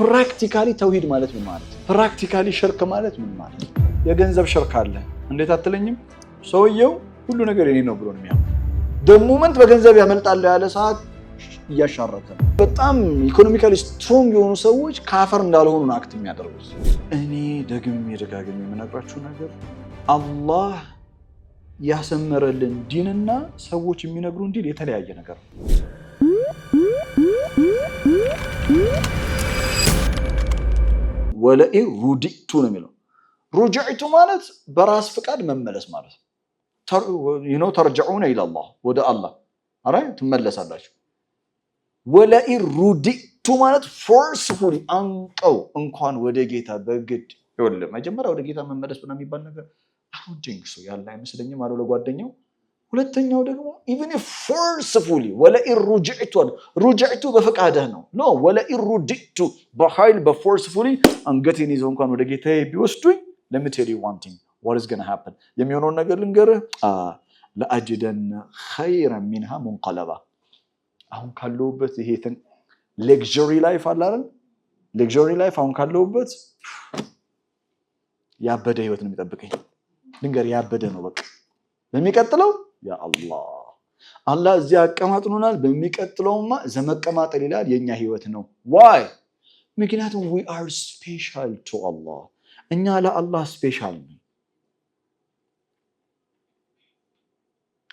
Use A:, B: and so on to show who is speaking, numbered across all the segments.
A: practically ተውሂድ ማለት ምን ማለት practically ሽርክ ማለት ምን ማለት የገንዘብ ሽርክ አለ እንዴት አትለኝም ሰውየው ሁሉ ነገር የኔ ነው ብሎ ነው የሚያምነው ደሞመንት በገንዘብ ያመልጣል ያለ ሰዓት ያሻረተ በጣም ኢኮኖሚካሊ ስትሮንግ የሆኑ ሰዎች ካፈር እንዳልሆኑ ነው አክት የሚያደርጉት እኔ ደግሜ የምነግራችሁ ነገር አላህ ያሰመረልን ዲንና ሰዎች የሚነግሩን ዲን የተለያየ ነገር ነው ወለኢ ሩዲቱ ነው የሚለው ሩጅዕቱ ማለት በራስ ፍቃድ መመለስ ማለት ተርጅዑነ ኢላ አላህ ወደ አላህ አረ ትመለሳላችሁ ወለኢ ሩዲቱ ማለት ፎርስፉሊ አንቀው እንኳን ወደ ጌታ በግድ ይወለ መጀመሪያ ወደ ጌታ መመለስ ነው የሚባል ነገር አሁን ጂንክሱ ያለ አይመስለኝም አለው ለጓደኛው ሁለተኛው ደግሞ even if forcefully ወለኢ ሩጅዕቱ በፍቃድህ ነው ኖ ወለኢ ሩዲቱ በኃይል በforcefully አንገቴን ይዘው እንኳን ወደ ጌታዬ ቢወስዱኝ let me tell you one thing what is going to happen የሚሆነው ነገር ልንገርህ ለአጅደን خيرا منها منقلبا አሁን ካለውበት ይሄ luxury life አለ አይደል luxury life አሁን ካለውበት ያበደ ህይወት ነው የሚጠብቀኝ ልንገር ያበደ ነው በቃ በሚቀጥለው ያ አላህ እዚህ አቀማጥኖናል በሚቀጥለውማ ዘመቀማጠል ይላል የኛ ህይወት ነው why ምክንያቱም we are special to Allah እኛ ለአላህ ስፔሻል ነን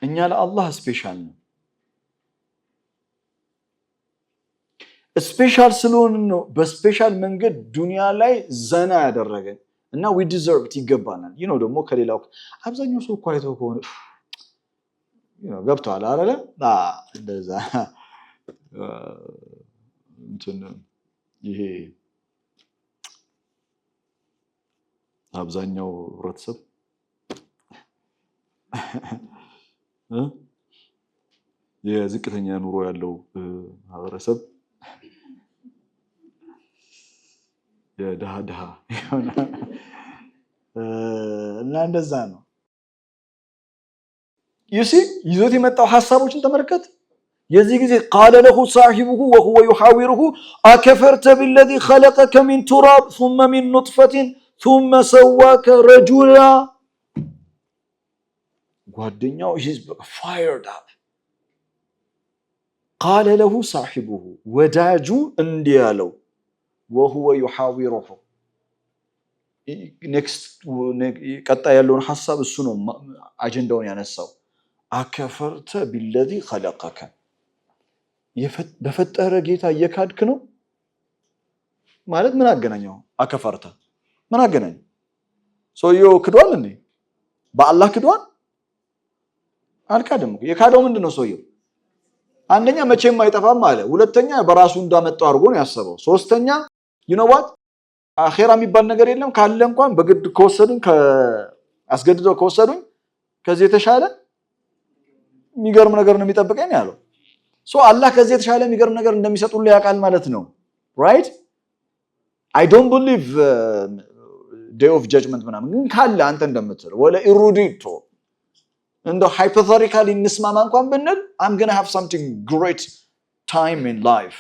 A: እኛ ለአላህ ስፔሻል ነን ስፔሻል ስለሆነ ነው በስፔሻል መንገድ ዱንያ ላይ ዘና ያደረገን እና we deserve it ይገባናል ደግሞ ከሌላው አብዛኛው ሰው ኳይቶ ከሆነ ገብቷል አይደለ እንደዛ እንትን ይሄ አብዛኛው ህብረተሰብ የዝቅተኛ ኑሮ ያለው ማህበረሰብ የደሃ እና እንደዛ ነው ይዞት የመጣው ሐሳቦችን ተመልከት የዚህ ጊዜ قال له صاحبه وهو يحاوره اكفرت بالذي خلقك من تراب ثم من نطفة ثم سواك رجلا ጓደኛው he's fired up قال له صاحبه ወዳጁ እንዲህ አለው وهو يحاوره next ቀጣይ ያለውን ሐሳብ እሱ ነው አጀንዳውን ያነሳው አከፈርተ بالذي خلقك በፈጠረ ጌታ እየካድክ ነው ማለት ምን አገናኘው አከፈርተ ምን አገናኘው ሰውየው ክዷል እንዴ በአላህ ክዷል አልካደም የካደው ምንድነው ሰውየው አንደኛ መቼም አይጠፋም አለ ሁለተኛ በራሱ እንዳመጣው አድርጎ ነው ያሰበው ሶስተኛ you know what አኺራ የሚባል ነገር የለም ካለ እንኳን በግድ ከወሰዱኝ አስገድደው ከወሰዱኝ ከዚህ የተሻለ የሚገርም ነገር ነው የሚጠብቀኝ ያለው አላህ ከዚህ የተሻለ የሚገርም ነገር እንደሚሰጡልህ ያውቃል ማለት ነው right I don't believe day of judgment ምናምን ግን ካለ አንተ እንደምትለው ወለ ኢሩዲቶ እንደ hypothetically እንስማማ እንኳን ብንል I'm going to have something great time in life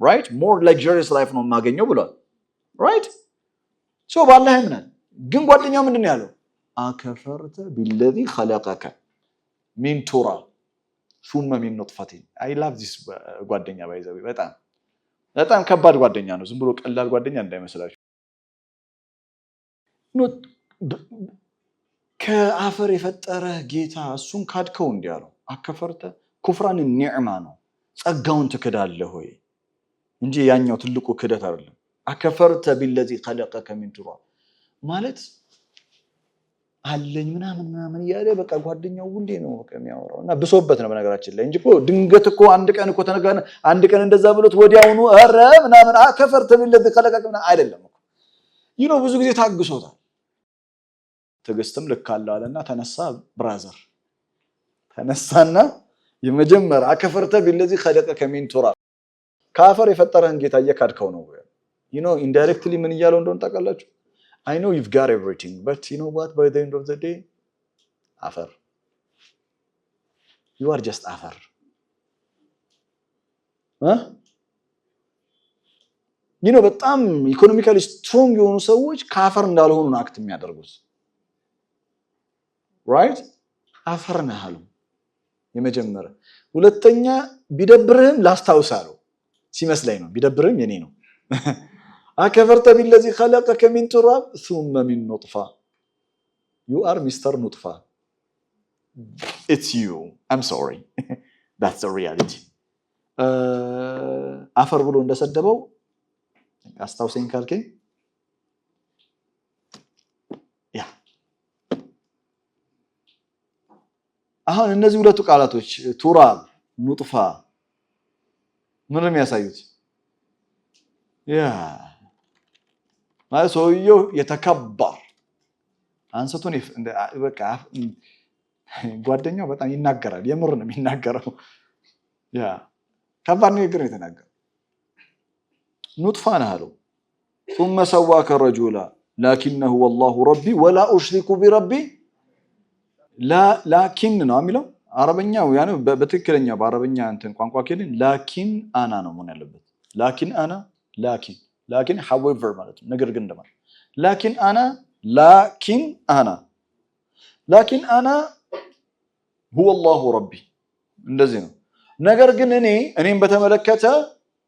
A: right more luxurious life ነው የማገኘው ብሏል right ባላህ ያምናል ግን ጓደኛው ምንድነው ያለው አከፈርተ بالذي خلقك من تراب ثم من نطفة I love this ጓደኛ ባይዘው በጣም ከባድ ጓደኛ ነው ዝም ብሎ ቀላል ጓደኛ እንዳይመስላችሁ ከአፈር የፈጠረ ጌታ እሱን ካድከው እንዲያለው አከፈርተ ኩፍራን ኒዕማ ነው ጸጋውን ትክዳለህ ሆይ እንጂ ያኛው ትልቁ ክደት አይደለም አከፈርተ بالذي خلقك من تراب ማለት አለኝ ምናምን ያለ በቃ ጓደኛው ሁሌ ነው የሚያወራውና ብሶበት ነው በነገራችን ላይ እንጂኮ ድንገት እኮ አንድ ቀን እንደዛ ብሎት ወዲያውኑ አረ ምናምን አከፈርተ بالذي خلقك አይደለም እኮ ብዙ ጊዜ ታግሶታል ተገስተም ለካላልና ተነሳ ብራዘር ተነሳና የመጀመር አከፈርተ بالذي خلقك من تراب ካፈር የፈጠረን ጌታ እየካድከው ነው indirectly ምን ይያለው እንደሆነ ታውቃላችሁ I know you've got everything but you know what by the end of the day afar you are just afar በጣም ኢኮኖሚካሊ ስትሮንግ የሆኑ ሰዎች ካፈር እንዳልሆኑ ነው አክት የሚያደርጉት right አፈር ነህ አሉ የመጀመሪያ ሁለተኛ ቢደብርህም ላስታውሳለሁ ሲመስለኝ ነው ቢደብርህም የኔ ነው አከፈርተ بالذي خلقك من تراب ثم من نطفة you are Mr. نطفة it's you I'm sorry that's the reality አፈር ብሎ እንደሰደበው አስታውሰኝ ካልከኝ ያ አሁን እነዚህ ሁለቱ ቃላቶች ቱራብ ኑጥፋ ምን ነው የሚያሳዩት ያ ማለት ሰውየው የተከበር አንሰቶን በቃ ጓደኛው በጣም ይናገራል የምር ነው የሚናገረው ያ ከባድ ንግግር የተናገረው نطفة نهلو ثم سواك رجلا لكنه والله ربي ولا أشرك بربي لا لكن نعمله عربية يعني بتكلمنا بعربية أنت قانقوا كده لكن أنا نمون اللبت لكن أنا لكن however مالته نقدر قندما لكن أنا هو الله ربي ندزينه نقدر قنني أني بتملكته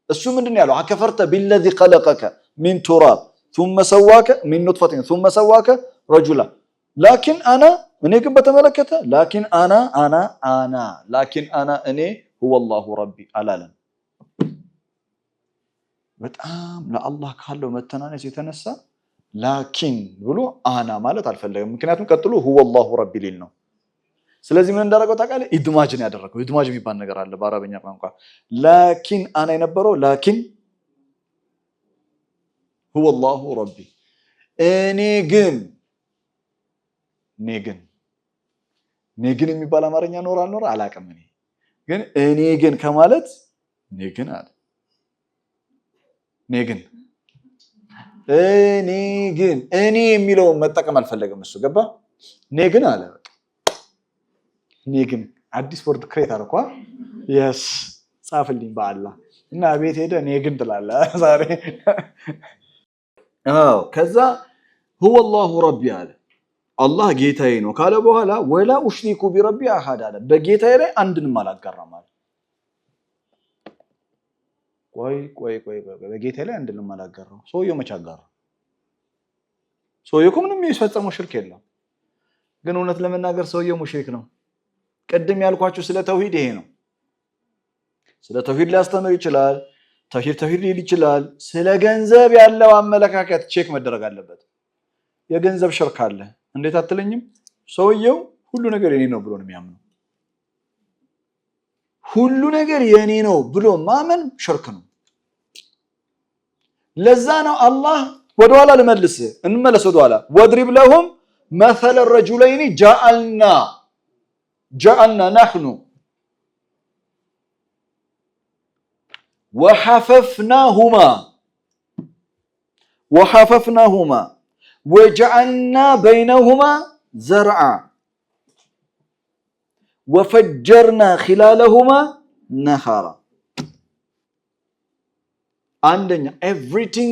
A: እሱ ምንድነው ያለው አከፈርተ بالذي خلقك من تراب ثم سواك من نطفة ثم سواك رجلا لكن انا እኔ ግን በተመለከተ لكن انا لكن انا እኔ هو الله ربي አላለም በጣም ለአላህ ካለው መተናነስ የተነሳ لكن ብሎ አና ማለት አልፈለገም ምክንያቱም ቀጥሎ هو الله ربي ሊል ነው ስለዚህ ምን እንዳደረገው ታውቃለህ ኢድማጅ ነው ያደረገው ኢድማጅ የሚባል ነገር አለ በአረበኛ ቋንቋ لكن انا የነበረው لكن هو الله ربي እኔ ግን የሚባል አማርኛ ኖር አላውቅም እኔ ግን ከማለት አለ እኔ የሚለው መጠቀም አልፈለገም እሱ ገባ እኔ ግን አለ ኔግን አዲስ ወርድ ክሬት አርኳ yes ጻፈልኝ በአላህ እና ቤት ሄደ ኔግን ትላለህ ዛሬ ከዛ هو الله ربي አለ አላህ ጌታዬ ነው ካለ በኋላ ወላ ኡሽሪኩ ቢረቢ አሐድ አለ በጌታዬ ላይ አንድንም አላጋራም አለ ቆይ በጌታዬ ላይ አንድንም አላጋራም ሰውየው መቻጋራ ሰውየው ምንም የሚፈጸመው ሽርክ የለም ግን እውነት ለመናገር ሰውየው ሙሽሪክ ነው ቀደም ያልኳችሁ ስለ ተውሂድ ይሄ ነው ስለ ተውሂድ ሊያስተምር ይችላል ተውሂድ ሊል ይችላል ስለ ገንዘብ ያለው አመለካከት ቼክ መደረግ አለበት የገንዘብ ሽርክ አለ እንዴት አትለኝም ሰውየው ሁሉ ነገር የኔ ነው ብሎ ነው የሚያምነው ሁሉ ነገር የኔ ነው ብሎ ማመን ሽርክ ነው ለዛ ነው አላህ ወደኋላ እንመለስ ወደኋላ ወድሪብ ለሁም مثل الرجلين جعلنا نحن وحففناهما وجعلنا بينهما زرعا وفجرنا خلالهما نهرا አንደኛ everything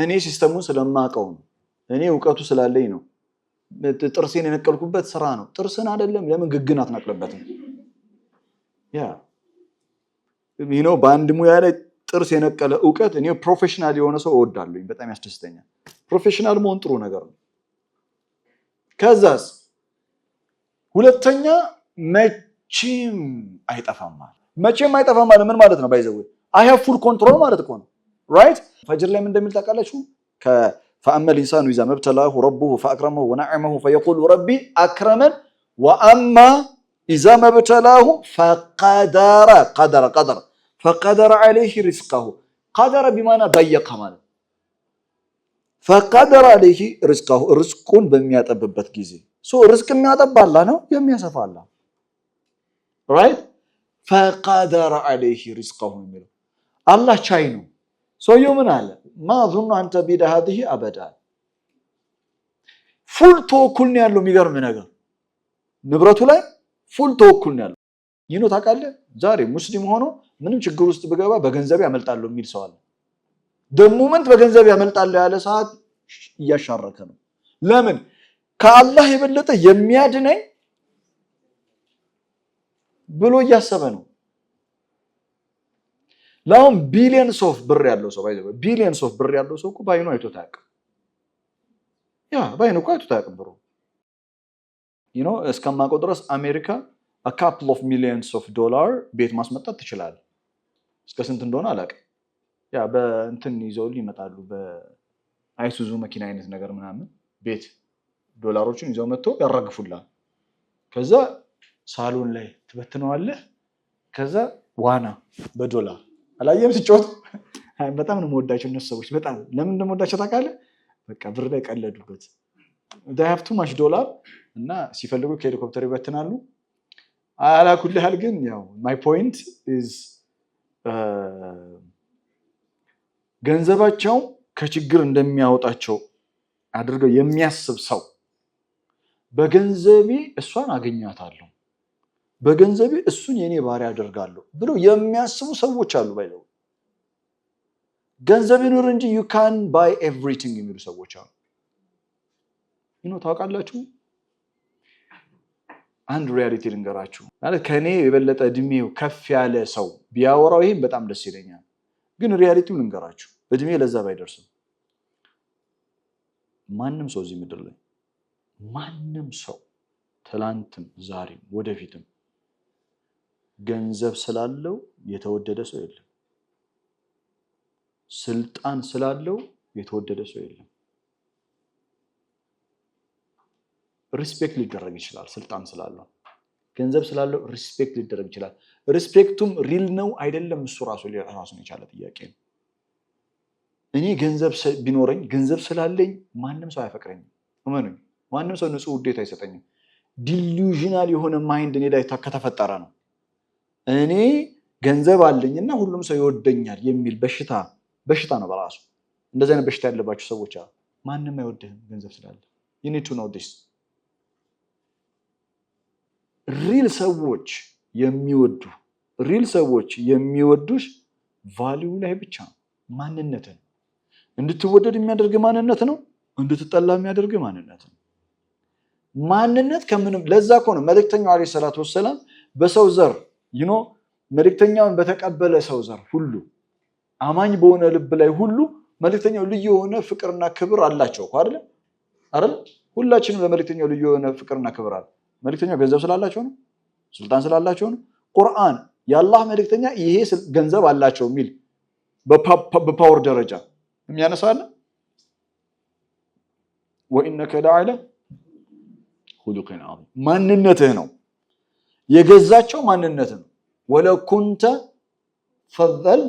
A: እኔ ሲስተሙን ስለማውቀው ነው እኔ ዕውቀቱ ስላለኝ ነው ጥርሴን የነቀልኩበት ስራ ነው ጥርስን አይደለም ለምን ግግን አትነቅልበትም ያ በአንድ ሙያ ላይ ጥርስ የነቀለ ዕውቀት እኔ ፕሮፌሽናል የሆነ ሰው እወዳለሁ በጣም ያስደስተኛል ፕሮፌሽናል መሆን ጥሩ ነገር ነው ከዛስ ሁለተኛ መቼም አይጠፋም ማለት ምን ማለት ነው ባይዘው I have full control ማለት ነው right ፈጅር ላይ ምን እንደሚል ታውቃላችሁ فأما الإنسان إذا ما ابتلاه ربه فأكرمه ونعمه فيقول ربي أكرمن وأما إذا ما ابتلاه فقدر عليه رزقه قدر بمعنى ضيق ማለት فقدر عليه رزقه رزقون በሚያጠብበት ጊዜ ርዝቅ የሚያጠባ አላህ ነው የሚያሰፋ አላህ right فقدر عليه رزقه የሚለው አላህ ቻይ ነው ሰውየው ምን አለ ما ظن أن تبيد هذه أبدا ፉል ተወኩል ነው ያለው የሚገርም ነገር ንብረቱ ላይ ፉል ተወኩል ነው ያለው ታውቃለህ ዛሬ ሙስሊም ሆኖ ምንም ችግር ውስጥ በገባ በገንዘብ ያመልጣሉ የሚል ሰው አለ ደሞመንት በገንዘብ ያመልጣል ያለ ሰዓት እያሻረከ ነው። ለምን ከአላህ የበለጠ የሚያድነኝ ብሎ እያሰበ ነው። ለአሁን ቢሊየንስ ኦፍ ብር ያለው ሰው ቢሊየንስ ኦፍ ብር ያለው ሰው እኮ ባይኑ አይቶት አያውቅም። ባይኑ እኮ አይቶት አያውቅም ብሩ እስከማውቀው ድረስ አሜሪካ a couple of millions of dollar ቤት ማስመጣት ትችላለህ። እስከ ስንት እንደሆነ አላውቅም። በእንትን ይዘው ይመጣሉ በአይሱዙ መኪና አይነት ነገር ምናምን ቤት ዶላሮችን ይዘው መጥተው ያራግፉላል። ከዛ ሳሎን ላይ ትበትነዋለህ። ከዛ ዋና በዶላር አላየም ሲጮት በጣም ነው የምወዳቸው እነሱ ሰዎች። በጣም ለምን እንደምወዳቸው ታውቃለህ? በቃ ብር ላይ ቀለዱበት። they have too much dollar እና ሲፈልጉ ከሄሊኮፕተር ይበትናሉ። አላኩልሃል ግን my point is ገንዘባቸው ከችግር እንደሚያወጣቸው አድርገው የሚያስብ ሰው በገንዘቤ እሷን አገኛታለሁ፣ በገንዘቤ እሱን የኔ ባሪያ አደርጋለሁ ብለው የሚያስቡ ሰዎች አሉ። ባይለው ገንዘብ ይኑር እንጂ you can buy everything የሚሉ ሰዎች አሉ። ታውቃላችሁ? አንድ ሪያሊቲ ልንገራችሁ። ማለት ከኔ የበለጠ እድሜው ከፍ ያለ ሰው ቢያወራው ይሄን በጣም ደስ ይለኛል። ግን ሪያሊቲው ልንገራችሁ፣ እድሜ ለዛ ባይደርስም ማንም ሰው እዚህ ምድር ላይ ማንም ሰው ትላንትም ዛሬም ወደፊትም ገንዘብ ስላለው የተወደደ ሰው የለም። ስልጣን ስላለው የተወደደ ሰው የለም። ሪስፔክት ሊደረግ ይችላል። ስልጣን ስላለው ገንዘብ ስላለው ሪስፔክት ሊደረግ ይችላል። ሪስፔክቱም ሪል ነው አይደለም እሱ ራሱን የቻለ ጥያቄ ነው። እኔ ገንዘብ ቢኖረኝ ገንዘብ ስላለኝ ማንም ሰው አይፈቅረኝም። እመኑኝ፣ ማንም ሰው ንጹህ ውዴታ አይሰጠኝም። ዲሉዥናል የሆነ ማይንድ እኔ ላይ ከተፈጠረ ነው እኔ ገንዘብ አለኝና ሁሉም ሰው ይወደኛል የሚል በሽታ ነው በራሱ። እንደዚህ አይነት በሽታ ያለባቸው ሰዎች አሉ። ማንም አይወድህም ገንዘብ ስላለ። you need to know this። ሪል ሰዎች የሚወዱሽ ቫልዩ ላይ ብቻ ነው። ማንነትን እንድትወደድ የሚያደርግ ማንነት ነው፣ እንድትጠላ የሚያደርግ ማንነት ነው። ማንነት ከምንም ለዛ እኮ ነው መልእክተኛው አለይሂ ሰላቱ ወሰላም በሰው ዘር መልእክተኛውን በተቀበለ ሰው ዘር ሁሉ አማኝ በሆነ ልብ ላይ ሁሉ መልእክተኛው ልዩ የሆነ ፍቅርና ክብር አላቸው አይደል? ሁላችንም ለመልእክተኛው ልዩ የሆነ ፍቅርና ክብር አለ። መልእክተኛው ገንዘብ ስላላቸው ነው? ስልጣን ስላላቸው ነው? ቁርአን የአላህ መልእክተኛ ይሄ ገንዘብ አላቸው የሚል በፓወር ደረጃ የሚያነሳለ ወኢነከ ለዐላ ኹሉቂን ዐዚም። ማንነትህ ነው የገዛቸው፣ ማንነትህ ነው። ወለኩንተ ፈዘል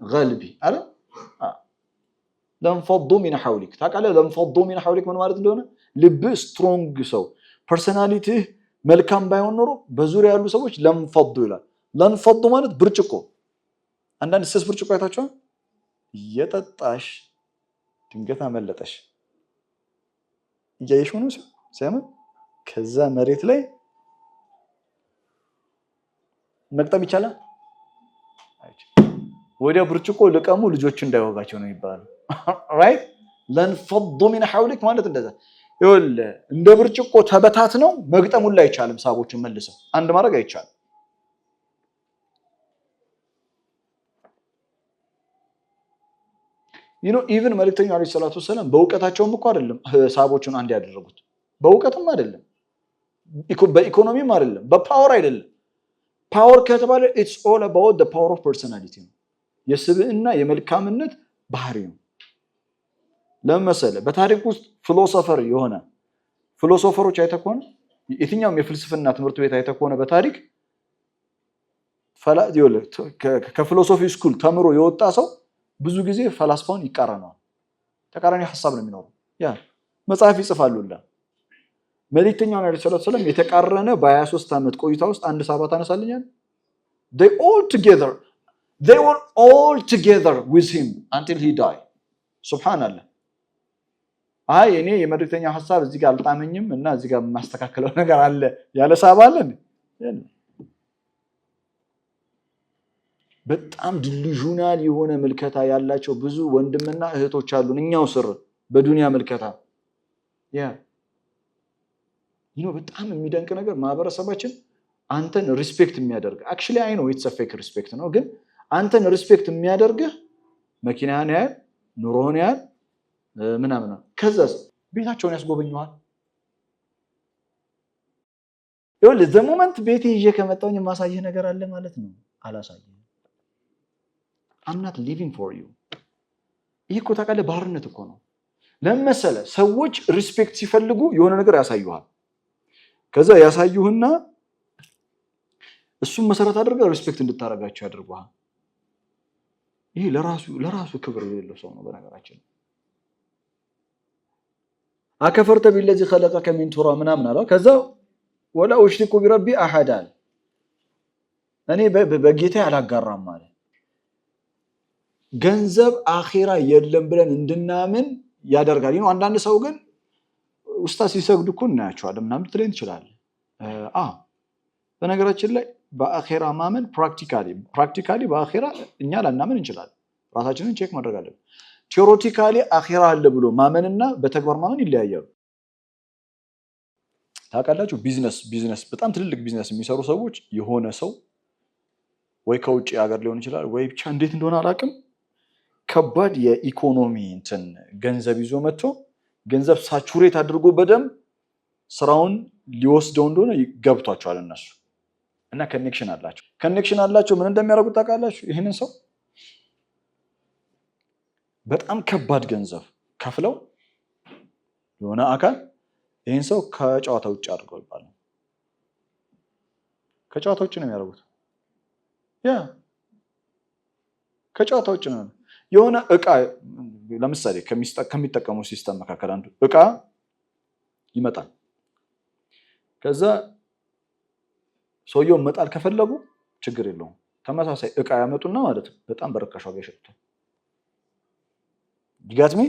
A: ገልቢ አለ ለንፈዱ ሚን ሐውሊክ። ታውቃለህ ለንፈዱ ሚን ሐውሊክ ምን ማለት እንደሆነ? ልብህ ስትሮንግ ሰው ፐርሰናሊቲህ መልካም ባይሆን ኖሮ በዙሪያ ያሉ ሰዎች ለንፈዱ ይላል። ለንፈዱ ማለት ብርጭቆ፣ አንዳንድ ስስ ብርጭቆ አይታችኋል? እየጠጣሽ ድንገት አመለጠሽ እያየሽ ሆኖ ሲያምን ከዛ መሬት ላይ መቅጠም ይቻላል? ወዲያ ብርጭቆ ልቀሙ ልጆች እንዳይወጋቸው ነው የሚባለው። ራይት ለንፈዱ ሚን ሐውሊክ ማለት እንደዛ። ይኸውልህ እንደ ብርጭቆ ተበታት ነው መግጠሙን ላይ አይቻልም። ሳቦችን መልሰው አንድ ማድረግ አይቻልም። ኢቭን መልእክተኛው አለይሂ ሰላቱ ወሰለም በእውቀታቸውም እኮ አይደለም ሳቦችን አንድ ያደረጉት። በእውቀትም አይደለም፣ በኢኮኖሚም አይደለም፣ በፓወር አይደለም። ፓወር ከተባለ it's all about the power of personality ነው። የስብዕና የመልካምነት ባህሪ ነው። ለምን መሰለህ? በታሪክ ውስጥ ፊሎሶፈሮች አይተህ ከሆነ የትኛውም የፍልስፍና ትምህርት ቤት አይተህ ከሆነ በታሪክ ከፊሎሶፊ ስኩል ተምሮ የወጣ ሰው ብዙ ጊዜ ፈላስፋውን ይቃረነዋል። ተቃራኒ ሐሳብ ነው የሚኖረው። መጽሐፍ ይጽፋሉላ። መልእክተኛው አለይሂ ሰላቱ ወሰለም የተቃረነ በ23 ዓመት ቆይታ ውስጥ አንድ ሳባ ታነሳልኛል? they were all together with him until he died። ሱብሃንአላህ። እኔ የመልእክተኛው ሐሳብ እዚህ ጋር አልጣመኝም እና እዚህ ጋር ማስተካከለው ነገር አለ ያለ ሳባ አለ። በጣም ዲሉዥናል የሆነ ምልከታ ያላቸው ብዙ ወንድምና እህቶች አሉን እኛው ስር በዱንያ ምልከታ በጣም የሚደንቅ ነገር ማህበረሰባችን አንተን ሪስፔክት የሚያደርግ actually I know it's a fake respect ነው ግን አንተን ሪስፔክት የሚያደርግህ መኪናህን ያህል ኑሮህን ያህል ምናምን ከዛስ ቤታቸውን ያስጎበኙሃል ይኸውልህ the moment ቤቴ ይዤ ከመጣሁኝ የማሳየህ ነገር አለ ማለት ነው አላሳየህም I'm not living for you ይሄ እኮ ታውቃለህ ባርነት እኮ ነው ለምሳሌ ሰዎች ሪስፔክት ሲፈልጉ የሆነ ነገር ያሳዩሃል ከዛ ያሳዩህና እሱም መሰረት አድርገህ ሪስፔክት እንድታረጋቸው ያደርጉሃል ይሄ ለራሱ ክብር የሌለው ሰው ነው በነገራችን አከፈርተ ቢለዚ خلقك من تراب ምናምን አለው ከዛ ወላ ኡሽሪኩ ቢረቢ አሐድ እኔ በጌታ አላጋራም ማለት ገንዘብ አኺራ የለም ብለን እንድናምን ያደርጋል አንዳንድ ሰው ግን ኡስታዝ ሲሰግዱ እኮ እናያቸዋለን ምናምን ትሬን ይችላል በነገራችን ላይ በአኺራ ማመን ፕራክቲካሊ በአኺራ እኛ ላናምን እንችላለን ራሳችንን ቼክ ማድረግ አለብን ቲዮሪቲካሊ አኺራ አለ ብሎ ማመንና በተግባር ማመን ይለያያሉ ታውቃላችሁ ቢዝነስ በጣም ትልልቅ ቢዝነስ የሚሰሩ ሰዎች የሆነ ሰው ወይ ከውጪ ሀገር ሊሆን ይችላል ወይ ብቻ እንዴት እንደሆነ አላውቅም ከባድ የኢኮኖሚ ገንዘብ ይዞ መጥቶ ገንዘብ ሳቹሬት አድርጎ በደንብ ስራውን ሊወስደው እንደሆነ ይገብቷቸዋል እነሱ እና ኮኔክሽን አላቸው ምን እንደሚያደርጉት ታውቃላችሁ ይሄንን ሰው በጣም ከባድ ገንዘብ ከፍለው የሆነ አካል ይሄን ሰው ከጨዋታ ውጭ አድርገው ይባላል ከጨዋታ ውጭ ነው የሚያደርጉት ከጨዋታ ውጭ ነው የሆነ እቃ ለምሳሌ ከሚጠቀሙ ሲስተም መካከል አንዱ እቃ ይመጣል ከዛ ሰውየው መጣል ከፈለጉ ችግር የለውም ተመሳሳይ እቃ ያመጡና ማለት ነው በጣም በርካሽ ዋጋ ይሸጡታል ይጋጥሚ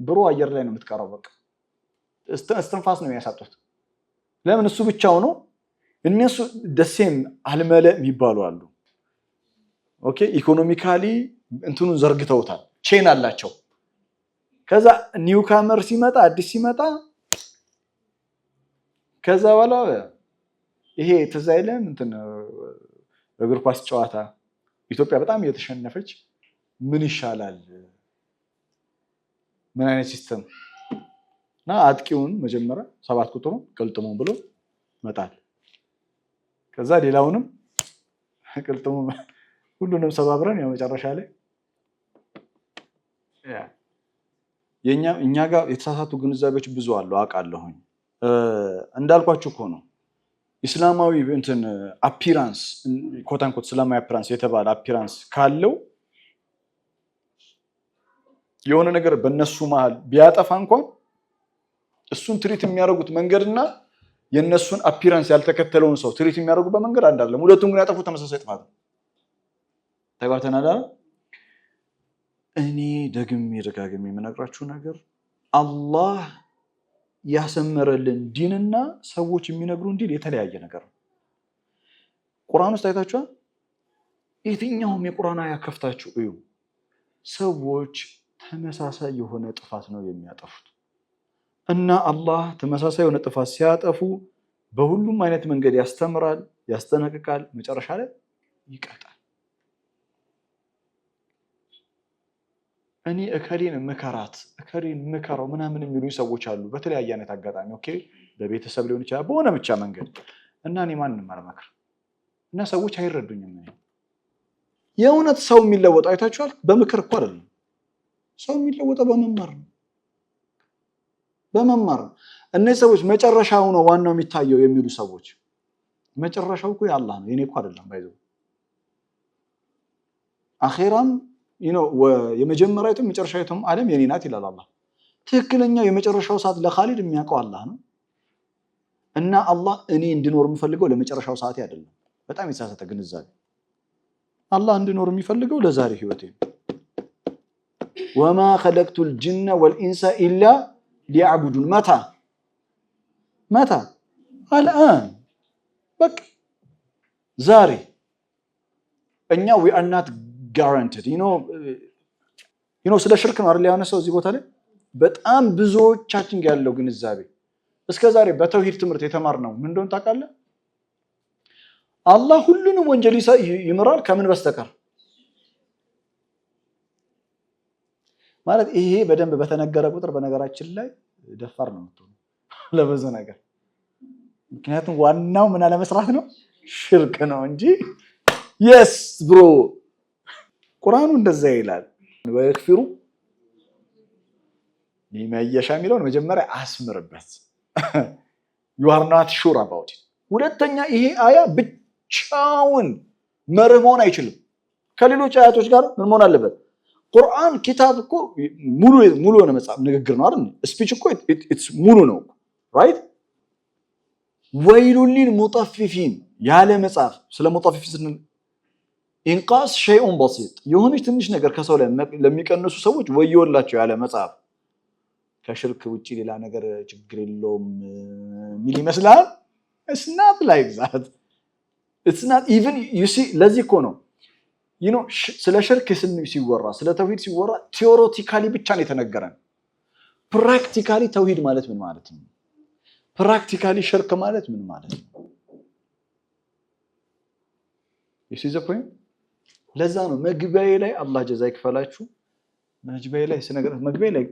A: ብሩ አየር ላይ ነው የምትቀረው በቃ እስትንፋስ ነው የሚያሳጡት ለምን እሱ ብቻው ነው እነሱ ደሴም አልመለ የሚባሉ አሉ ኦኬ ኢኮኖሚካሊ እንትኑን ዘርግተውታል ቼን አላቸው ከዛ ኒውካመር ሲመጣ አዲስ ሲመጣ ከዛ በኋላ ይሄ ተዛይለም እግር ኳስ ጨዋታ ኢትዮጵያ በጣም እየተሸነፈች ምን ይሻላል ምን አይነት ሲስተም አጥቂውን መጀመሪያ 7 ቁጥሩን ቅልጥሙ ብሎ መጣል ከዛ ሌላውንም ቅልጥሙ ሁሉንም ሰባብረን ያው መጨረሻ ላይ እኛ ጋር የተሳሳቱ ግንዛቤዎች ብዙ አሉ አውቃለሁኝ እንዳልኳችሁ እኮ ነው ኢስላማዊ አፒራንስ ኮታንኮት እስላማዊ አፒራንስ የተባለ አፒራንስ ካለው የሆነ ነገር በእነሱ መሃል ቢያጠፋ እንኳን እሱን ትሪት የሚያደርጉት መንገድና የነሱን አፒራንስ ያልተከተለውን ሰው ትሪት የሚያደርጉበት መንገድ አንድ አይደለም ሁለቱም ግን ያጠፉት ተመሳሳይ ጥፋት ነው ተግባርተናል እኔ ደጋግሜ የምነግራችሁ ነገር አላህ ያሰመረልን ዲንና ሰዎች የሚነግሩን ዲን የተለያየ ነገር ነው ቁርአን ውስጥ አይታችኋል የትኛውም የቁርአን አያ ከፍታችሁ እዩ ሰዎች ተመሳሳይ የሆነ ጥፋት ነው የሚያጠፉት እና አላህ ተመሳሳይ የሆነ ጥፋት ሲያጠፉ በሁሉም አይነት መንገድ ያስተምራል ያስጠነቅቃል መጨረሻ ላይ ይቀጣል እኔ እከሌን መከራው ምናምን የሚሉኝ ሰዎች አሉ በተለያየ አይነት አጋጣሚ ኦኬ በቤተሰብ ሊሆን ይችላል በሆነ ብቻ መንገድ እና እኔ ማንንም አልመክር እና ሰዎች አይረዱኝም የእውነት ሰው የሚለወጠው አይታችኋል በምክር እኮ አይደለም ሰው የሚለወጠው በመማር እነዚህ ሰዎች መጨረሻው ነው ዋናው የሚታየው የሚሉ ሰዎች መጨረሻው እኮ ያላህ ነው የኔ እኮ አይደለም ባይዘው አኺራም የመጀመሪያውም መጨረሻውም ዓለም የኔ ናት ይላል አላህ ትክክለኛው የመጨረሻው ሰዓት ለኻሊድ የሚያውቀው አላህ ነው እና አላህ እኔ እንድኖር የምፈልገው ለመጨረሻው ሰዓት አይደለም በጣም የተሳሳተ ግንዛቤ አላህ እንድኖር የሚፈልገው ለዛሬ ህይወቴ وما خلقت الجن والانس الا ليعبدون متى الان بك ዛሬ እኛ we are not guaranteed ስለ ሽርክ ነው አይደል ያነሳው እዚህ ቦታ ላይ በጣም ብዙዎቻችን ያለው ግንዛቤ እስከዛሬ በተውሂድ ትምህርት የተማርነው ምን እንደሆነ ታውቃለህ አላህ ሁሉንም ወንጀል ይምራል ከምን በስተቀር ማለት ይሄ በደንብ በተነገረ ቁጥር በነገራችን ላይ ደፋር ነው የምትሆነው ለበዙ ነገር ምክንያቱም ዋናው ምን አለመስራት ነው ሽርክ ነው እንጂ yes bro ቁርአኑ እንደዛ ይላል ወይክፍሩ ይመየሻ የሚለውን መጀመሪያ አስምርበት you are not sure about it ሁለተኛ ይሄ አያ ብቻውን መርህ መሆን አይችልም ከሌሎች አያቶች ጋር ምን መሆን አለበት ቁርአን ኪታብ እኮ ሙሉ የሆነ መጽሐፍ ንግግር ነው አይደል ስፒች እኮ it's ሙሉ ነው right ወይሉል ሊልሙጠፊፊን ያለ መጽሐፍ ስለ ሙጠፊፊን ኢንቃስ ሸይኡን በሲጥ የሆነች ትንሽ ነገር ከሰው ላይ ለሚቀንሱ ሰዎች ወዮላቸው ያለ መጽሐፍ ከሽርክ ውጪ ሌላ ነገር ችግር የለውም ሚል ይመስላል it's not like that it's not even you see ለዚህ እኮ ነው ስለ ሽርክ ሲወራ ስለ ተውሂድ ሲወራ ቲዮሬቲካሊ ብቻ ነው የተነገረን ፕራክቲካሊ ተውሂድ ማለት ምን ማለት ነው ፕራክቲካሊ ሽርክ ማለት ምን ማለት ነው you see the point ለዛ ነው መግቢያዬ ላይ አላህ ጀዛ ይክፈላችሁ መግቢያዬ ላይ ስነገር መግቢያዬ ላይ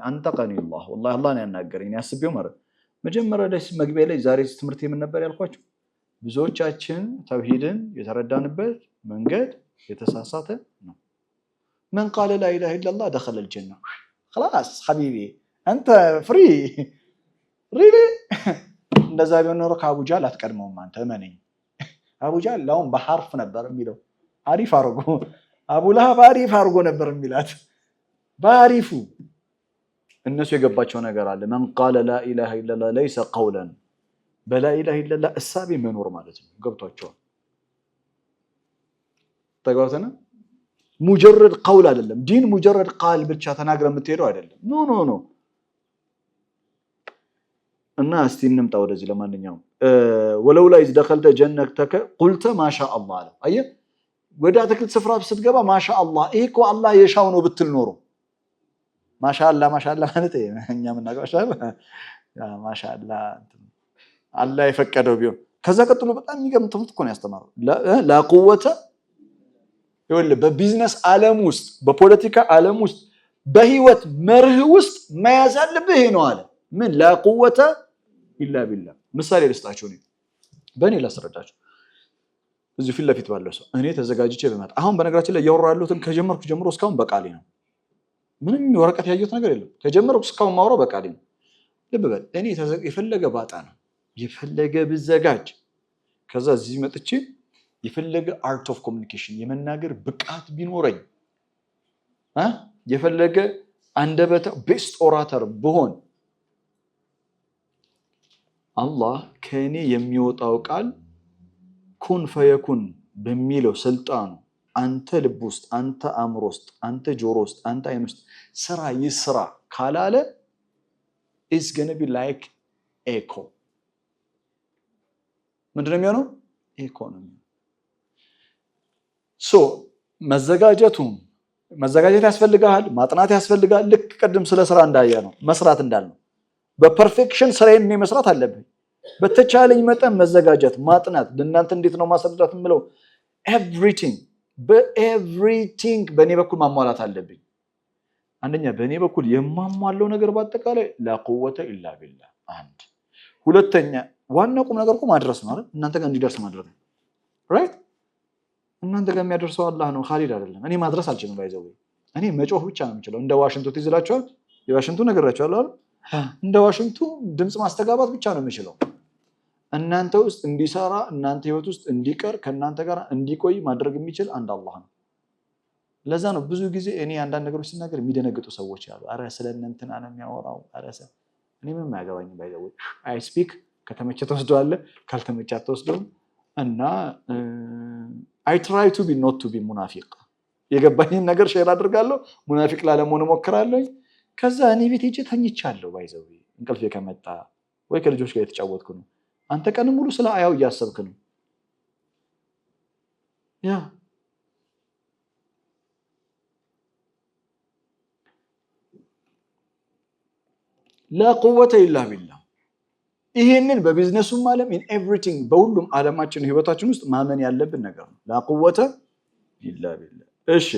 A: አንተቀኒ አላህ والله አላህ ነው ያናገረኝ ያስበው ማለት መጀመሪያ ላይ መግቢያዬ ላይ ዛሬ ትምህርት ምን ነበር ያልኳችሁ ብዙዎቻችን ተውሂድን የተረዳንበት መንገድ የተሳሳተ ነው من قال لا اله الا الله دخل الجنه خلاص حبيبي انت free really እንደዛ ቢሆን ኖሮ ከአቡ ጃህል አትቀድመውም አንተ ማነኝ አቡ ጃህል ላውን በሐርፍ ነበር የሚለው አሪፍ አርጎ አቡ ለሃብ አሪፍ አርጎ ነበር የሚላት ባሪፉ እነሱ የገባቸው ነገር አለ من قال لا اله الا الله ليس قولا بلا اله الا الله እሳቤ መኖር ማለት ነው ገብቷቸው ተጋውተና ሙጀረድ قول አይደለም ዲን ሙጀረድ ቃል ብቻ ተናግረ የምትሄደው አይደለም ኖ እና እስቲ እንምጣ ወደዚህ ለማንኛውም ወለውላ إذ دخلت جنتك قلت ما شاء الله አለ አየህ ወደ አትክልት ስፍራ ስትገባ ማሻአላህ ይሄ እኮ አላህ የሻው ነው ብትል ኖሮ ማሻአላህ ማለት እኛ ምናቀሻለ ማሻአላህ አላህ የፈቀደው ቢሆን ከዛ ቀጥሎ በጣም የሚገርም ትምህርት እኮ ነው ያስተማረው ላ ቁወተ ይወል በቢዝነስ ዓለም ውስጥ በፖለቲካ ዓለም ውስጥ በህይወት መርህ ውስጥ መያዝ አለብህ ነው አለ ምን ላ ቁወተ ኢላ ቢላህ ምሳሌ ልስጣችሁ ነው በእኔ ላስረዳችሁ እዚህ ፊት ለፊት ባለው ሰው እኔ ተዘጋጅቼ በመጣ አሁን በነገራችን ላይ ያወራሉትን ከጀመርኩ ጀምሮ እስካሁን በቃሌ ነው ምንም ወረቀት ያየሁት ነገር የለም ከጀመርኩ እስካሁን ማውራው በቃሌ ነው ልብ በል እኔ የፈለገ ባጣ ነው የፈለገ ብዘጋጅ ከዛ እዚህ መጥቼ የፈለገ አርት ኦፍ ኮሙኒኬሽን የመናገር ብቃት ቢኖረኝ የፈለገ አንደበተ ቤስት ኦራተር በሆን አላህ ከኔ የሚወጣው ቃል ኩን ፈየኩን በሚለው ስልጣኑ አንተ ልብ ውስጥ አንተ አእምሮ ውስጥ አንተ ጆሮ ውስጥ አንተ አይን ውስጥ ስራ ይስራ ካላለ is going to be like echo ምንድነው የሚሆነው ኤኮ ነው ሶ መዘጋጀት ያስፈልጋል ማጥናት ያስፈልጋል ልክ ቀደም ስለ ስራ እንዳየ ነው መስራት እንዳልነው በፐርፌክሽን ስራዬን ነው መስራት አለብኝ በተቻለኝ መጠን መዘጋጀት ማጥናት ለእናንተ እንዴት ነው ማስረዳት የምለው everything በእኔ በኩል ማሟላት አለብኝ አንደኛ በእኔ በኩል የማሟላው ነገር በአጠቃላይ ላ ቁወተ ኢላ ቢላህ አንድ ሁለተኛ ዋናው ቁም ነገር ማድረስ ነው አይደል እናንተ ጋር እንዲደርስ ማድረግ ነው ራይት እናንተ ጋር የሚያደርሰው አላህ ነው ኻሊድ አይደለም እኔ ማድረስ አልችልም ባይዘው እኔ መጮህ ብቻ ነው የምችለው እንደ ዋሽንቱ ትይዝላችኋል የዋሽንቱ ነገራችኋል አይደል እንደ ዋሽንቱ ድምጽ ማስተጋባት ብቻ ነው የምችለው እናንተ ውስጥ እንዲሰራ እናንተ ህይወት ውስጥ እንዲቀር ከናንተ ጋር እንዲቆይ ማድረግ የሚችል አንድ አላህ ነው ለዛ ነው ብዙ ጊዜ እኔ አንዳንድ ነገሮች ሲናገር የሚደነግጡ ሰዎች አሉ አረ ስለእናንተና ነው የሚያወራው አረሰ እኔ ምንም አያገባኝም ባይዘው አይ ስፒክ ከተመቸ ተወስደዋል ካልተመቸ ተወስደው እና I try to be not to be ሙናፊቅ የገባኝን ነገር ሼር አድርጋለሁ ሙናፊቅ ላለመሆን ሞክራለሁ ከዛ እኔ ቤት ሄጄ ተኝቻለሁ ባይዘው እንቅልፌ ከመጣ ወይ ከልጆች ጋር የተጫወትኩ ነው አንተ ቀን ሙሉ ስለ አያው እያሰብክ ነው ያ لا قوة إلا بالله ይሄንን በቢዝነሱም ዓለም in everything በሁሉም ዓለማችን ህይወታችን ውስጥ ማመን ያለብን ነገር ነው لا قوة إلا بالله እሺ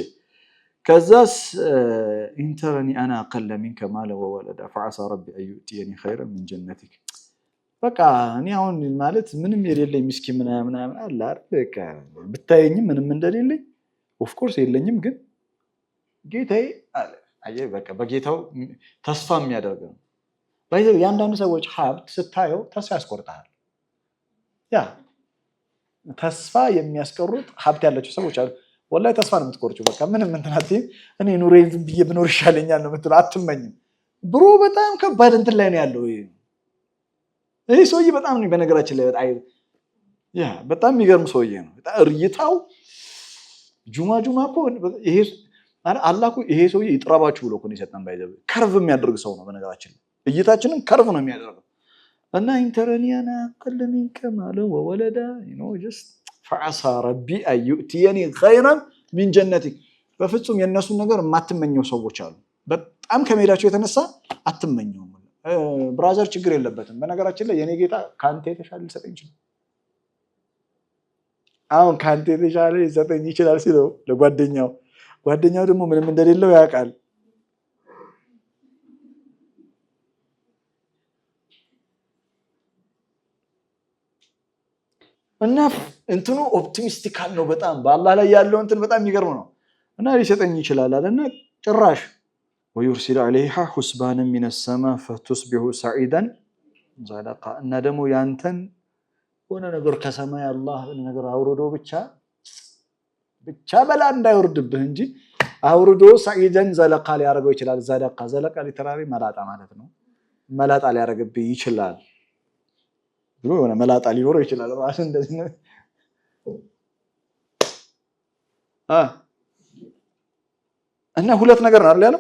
A: ከዛስ ኢንተረኒ አና አቀለ ሚንከ ማለ ወወለዳ فعسى ربي أن يؤتيني خيرا من جنتك በቃ እኔ አሁን ማለት ምንም የሌለኝ ምስኪን ምናምን አለ አይደል በቃ ብታየኝም ምንም እንደሌለኝ ኦፍ ኮርስ የለኝም ግን ጌታዬ አለ አየህ በቃ በጌታው ተስፋ የሚያደርግ ነው ባይዘው ያንዳንዱ ሰዎች ሀብት ስታየው ተስፋ ያስቆርጣል ያ ተስፋ የሚያስቆርጥ ሀብት ያላቸው ሰዎች አሉ ወላሂ ተስፋ ነው የምትቆርጪው በቃ ምንም እንትናት እኔ ኑሬን ዝም ብዬ ብኖር ይሻለኛል ነው የምትለው አትመኝም ብሮ በጣም ከባድ እንትን ላይ ነው ያለው ይሄ ሰውዬ በጣም ነው በነገራችን ላይ በጣም የሚገርም ሰውዬ ነው በጣም እርይታው ጁማ እኮ ይሄ አላህ እኮ ይሄ ሰውዬ ይጥራባችሁ ብሎ እኮ ነው የሰጠን ባይዘው ከርቭ የሚያደርግ ሰው ነው በነገራችን ላይ እይታችንን ከርቭ ነው የሚያደርገው እና ኢንተረኒያና ቀለሚን ከማለ ወወለዳ just فعسى ربي أن يؤتيني خيرا من جنتك በፍጹም የነሱን ነገር የማትመኘው ሰዎች አሉ በጣም ከመሄዳቸው የተነሳ አትመኘው ብራዘር ችግር የለበትም በነገራችን ላይ የኔ ጌታ ካንተ የተሻለ ሊሰጠኝ ይችላል አሁን ካንተ የተሻለ ሊሰጠኝ ይችላል ሲለው ለጓደኛው ደግሞ ምንም እንደሌለው ያውቃል እና እንትኑ ኦፕቲሚስቲካል ነው በጣም በአላህ ላይ ያለው እንትን በጣም የሚገርም ነው እና ሊሰጠኝ ይችላል አለና ጭራሽ ويرسل عليها حسبانا من السماء فتصبح سعيدا زلقا እና ደግሞ ያንተን ሆነ ነገር ከሰማይ አላህ ነገር አውርዶ ብቻ በላ እንዳይወርድብህ እንጂ አውርዶ ሰዒደን ዘለቃ ሊያደርገው ይችላል ዘለቃ ሊተራሪ መላጣ ማለት ነው መላጣ ሊያደርግብህ ይችላል ብሎ የሆነ መላጣ ሊኖረው ይችላል ራስ እንደዚህ ነው እና ሁለት ነገር ነው አይደል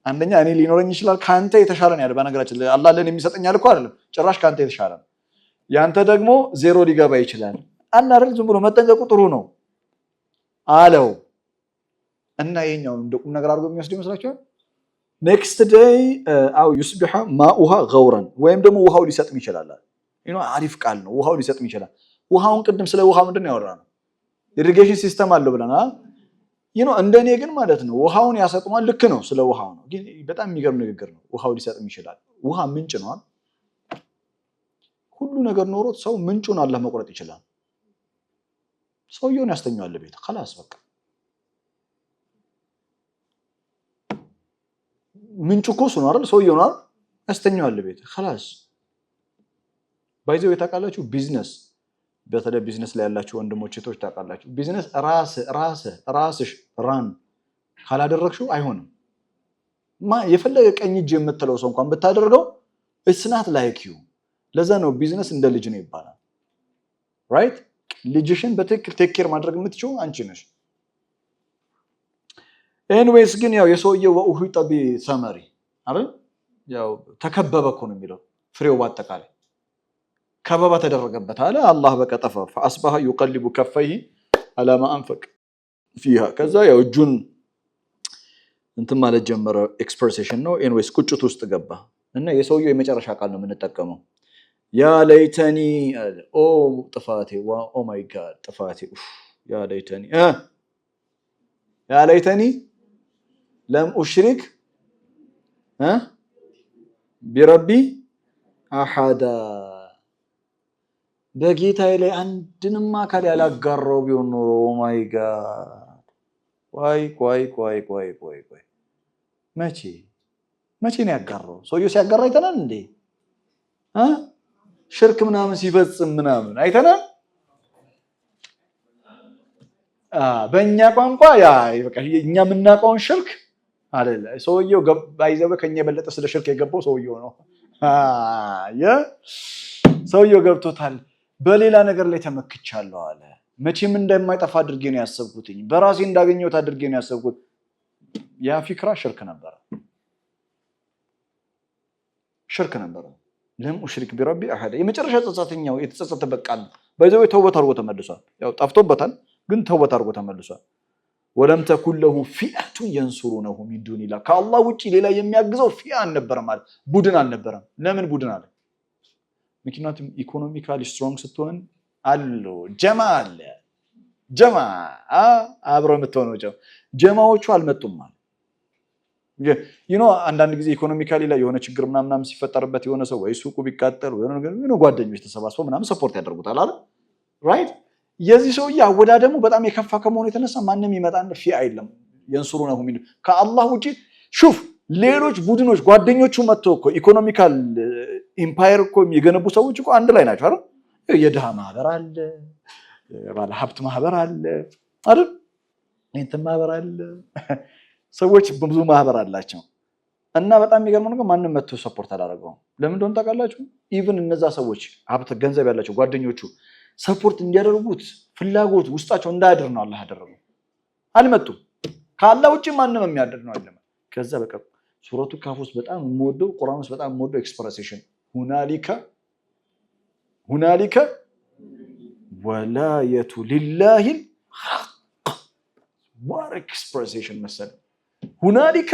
A: አንደኛ እኔ ሊኖረኝ ይችላል ካንተ የተሻለ ነው ያለው በነገራችን ላይ አላህ ለኔ የሚሰጠኛል እኮ አይደለም ጭራሽ ካንተ የተሻለ ነው ያንተ ደግሞ ዜሮ ሊገባ ይችላል አንድ አይደል ዝም ብሎ መጠንቀቁ ጥሩ ነው አለው እና የኛው እንደቁም ነገር አድርጎ የሚወስድ ይመስላችኋል next day አው يصبح ماؤها غورا ወይም ደግሞ ውሃው ሊሰጥም ይችላል አሪፍ ቃል ነው ውሃው ሊሰጥም ይችላል ውሃውን ቅድም ስለ ውሃ ምንድነው ያወራነው ኢሪጌሽን ሲስተም አለው ብለናል እንደኔ ግን ማለት ነው ውሃውን ያሰጥማል ልክ ነው ስለ ውሃው ነው ግን በጣም የሚገርም ንግግር ነው ውሃው ሊሰጥም ይችላል ውሃ ምንጭ ነው ሁሉ ነገር ኖሮት ሰው ምንጩን አላህ መቆረጥ ይችላል ሰውየውን ያስተኛዋል ቤት خلاص በቃ ምንጩ እኮ እሱ ነው አይደል ሰውየውን አይደል ያስተኛዋል ቤት خلاص ባይዘው የታውቃላችሁ ቢዝነስ በተለይ ቢዝነስ ላይ ያላችሁ ወንድሞች እህቶች ታውቃላችሁ ቢዝነስ ራስሽ ራን ካላደረግሽው አይሆንም የፈለገ ቀኝ እጅ የምትለው ሰው እንኳን ብታደርገው it's not like you ለዛ ነው ቢዝነስ እንደ ልጅ ነው ይባላል right ልጅሽን በትክክል ቴክ ኬር ማድረግ የምትችው አንቺ ነሽ anyways ግን ያው የሰውየው ወኡሂጠ ቢሰመሪ አይደል ያው ተከበበ እኮ ነው የሚለው ፍሬው ባጠቃላይ ከበባ ተደረገበት አለ አላህ በቀጠፈ فاصبح يقلب كفيه على ما انفق فيها ከዛ ያው እጁን እንትን ማለት ጀመረ ኤክስፕሬሽን ነው ኤኒዌይስ ቁጭት ውስጥ ገባ እና የሰውየው የመጨረሻ ቃል ነው የምንጠቀመው ያ ለይተኒ ኦ ጥፋቴ ኦ ማይ ጋድ ጥፋቴ ያ ለይተኒ ለም ኡሽሪክ ቢረቢ አሐዳ በጌታዬ ላይ አንድንም አካል ያላጋራው ቢሆን ኖሮ ኦ ማይ ጋድ ቆይ መቼ ነው ያጋራው ሰውየው ሲያጋራ አይተናል እንዴ ሽርክ ምናምን ሲፈጽም ምናምን አይተናል በእኛ ቋንቋ ያ በቃ እኛ የምናውቀውን ሽርክ አይደለ ሰውየው ባይዘው ከኛ የበለጠ ስለ ሽርክ የገባው ሰውየው ነው ሰውየው ገብቶታል በሌላ ነገር ላይ ተመክቻለሁ አለ መቼም እንደማይጠፋ አድርጌ ነው ያሰብኩትኝ በራሴ እንዳገኘሁት አድርጌ ነው ያሰብኩት ያ ፊክራ ሽርክ ነበር ለም ኡሽሪክ ቢረቢ አሐድ የመጨረሻ ጸጸተኛው የተጸጸተበት ቃል ባይዘው ተውበት አድርጎ ተመልሷል ያው ጠፍቶበታል ግን ተውበት አድርጎ ተመልሷል ወለም ተኩን ለሁ ፊአቱን የንሱሩነሁ ሚን ዱኒላህ ከአላህ ውጪ ሌላ የሚያግዘው ፊአ አልነበረም ማለት ቡድን አልነበረም። ለምን ቡድን አለ? ምክንያቱም ኢኮኖሚካሊ ስትሮንግ ስትሆን አሉ ጀማ አለ ጀማ አብረው የምትሆነው ጀማዎቹ አልመጡም ማለት አንዳንድ ጊዜ ኢኮኖሚካሊ ላይ የሆነ ችግር ምናምን ሲፈጠርበት የሆነ ሰው ወይ ሱቁ ቢቃጠል ወይ የሆነ ጓደኞች ተሰባስበው ምናምን ሰፖርት ያደርጉታል አይደል? ራይት የዚህ ሰውዬ አወዳደሙ በጣም የከፋ ከመሆኑ የተነሳ ማንም ይመጣና ፊአ የለም የንሱሩነሁ ሚን ከአላህ ውጪ ሹፍ ሌሎች ቡድኖች ጓደኞቹ መጥተው እኮ ኢኮኖሚካል ኢምፓየር እኮ የገነቡ ሰዎች እኮ አንድ ላይ ናቸው አይደል? የድሃ ማህበር አለ፣ ባለ ሀብት ማህበር አለ አይደል? እንትን ማህበር አለ። ሰዎች ብዙ ማህበር አላቸው እና በጣም የሚገርመው ነገር ማንም መጥቶ ሰፖርት አላደረገውም። ለምን እንደሆነ ታውቃላችሁ? ኢቭን እነዛ ሰዎች ሀብት ገንዘብ ያላቸው ጓደኞቹ ሰፖርት እንዲያደርጉት ፍላጎት ውስጣቸው እንዳያድር ነው አላህ ያደረገው። አልመጡም። ከአላህ ውጪ ማንም የሚያድር ነው አይደለም። ከዛ በቃ ሱረቱ ካፍ ውስጥ በጣም የምወደው ቁርአን ውስጥ በጣም የምወደው ኤክስፕሬሽን ሁናሊከ ወላየቱ ሊላሂ ሐቅ ዋር ኤክስፕሬሽን መሰለኝ። ሁናሊከ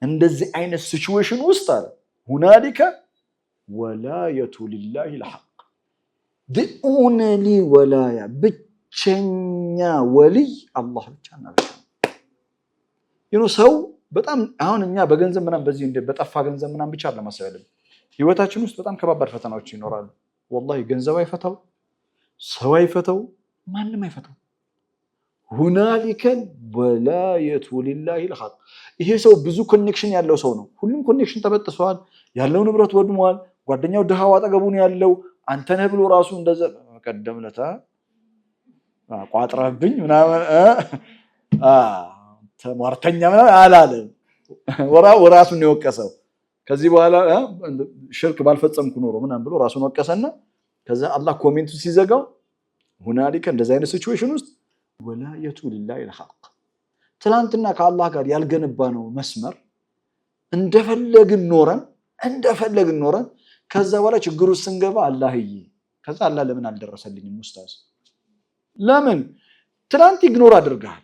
A: እንደዚህ አይነት ሲቹዌሽን ውስጥ አለ ሁናሊከ ወላየቱ ሊላሂ ሐቅ ኦንሊ ወላያ ብቸኛ ወልይ አላህ ብቻና ብቻ ነው። ሰው በጣም አሁን እኛ በገንዘብ ምናምን በዚህ በጠፋ ገንዘብ ምናምን ብቻ ለማሰብ ህይወታችን ውስጥ በጣም ከባባድ ፈተናዎች ይኖራሉ። ወላሂ ገንዘብ አይፈታው፣ ሰው አይፈታው፣ ማንም አይፈታው። ሁናሊከ ወላየቱ ሊላሂ ሐቅ ይሄ ሰው ብዙ ኮኔክሽን ያለው ሰው ነው። ሁሉም ኮኔክሽን ተበጥሷል። ያለው ንብረት ወድሟል። ጓደኛው ድሃው አጠገቡን ያለው አንተ ነህ ብሎ ራሱ እንደዛ ቀደም ለታ ቋጥራብኝ ምናምን ተማርተኛ ምናምን አላለም። ራሱን ነው የወቀሰው። ከዚህ በኋላ ሽርክ ባልፈጸምኩ ኖሮ ምናምን ብሎ ራሱን ወቀሰና ከዛ አላህ ኮሜንቱ ሲዘጋው ሁናሊከ እንደዛ አይነት ሲቹዌሽን ውስጥ ወላየቱ ሊላሂ ሐቅ ትላንትና ከአላህ ጋር ያልገነባ ነው መስመር እንደፈለግን ኖረን ከዛ በኋላ ችግሩ ስንገባ አላህዬ ከዛ አላህ ለምን አልደረሰልኝም ኡስታዝ? ለምን ትላንት ኢግኖር አድርገሃል?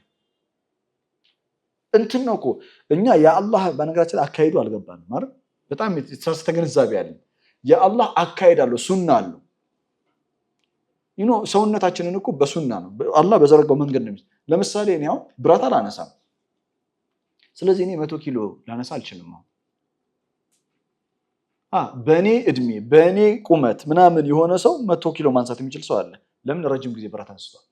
A: እንትን ነው እኮ እኛ የአላህ በነገራችን አካሄዱ አልገባንም ማለት በጣም የተሳሳተ ግንዛቤ ያለን። የአላህ አካሄድ አለው፣ ሱና አለው። ሰውነታችንን እኮ በሱና ነው አላህ በዘረጋው መንገድ ነው። ለምሳሌ እኔ አሁን ብረት አላነሳም። ስለዚህ እኔ 100 ኪሎ ላነሳ አልችልም። በእኔ እድሜ በእኔ ቁመት ምናምን የሆነ ሰው 100 ኪሎ ማንሳት የሚችል ሰው አለ። ለምን ረጅም ጊዜ ብረት አንስቷል።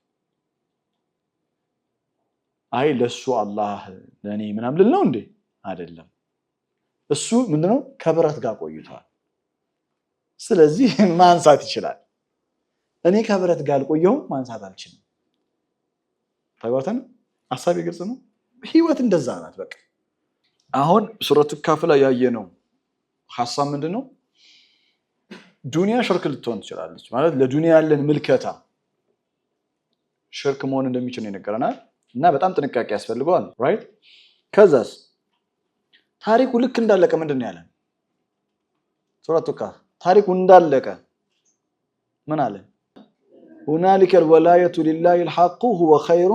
A: አይ ለሱ አላህ ለኔ ምናምን ልል ነው እንዴ? አይደለም። እሱ ምንድነው ከብረት ጋር ቆይቷል። ስለዚህ ማንሳት ይችላል። እኔ ከብረት ጋር አልቆየሁም፣ ማንሳት አልችልም። ታውቃለህ? ሐሳቤ ግልጽ ነው። ህይወት እንደዛ ናት። በቃ አሁን ሱረቱ ካፍ ላይ ያየነው ሐሳብ ምንድነው? ዱንያ ሽርክ ልትሆን ትችላለች ማለት ለዱንያ ያለን ምልከታ ሽርክ መሆን እንደሚችል ነው የነገረናል እና በጣም ጥንቃቄ ያስፈልገዋል። ራይት ከዛስ ታሪኩ ልክ እንዳለቀ ምንድነው ያለን? ሱረቱ ካፍ ታሪኩ እንዳለቀ ምን አለ? ሁናሊከ ወላየቱ ሊላሂ الحق هو خير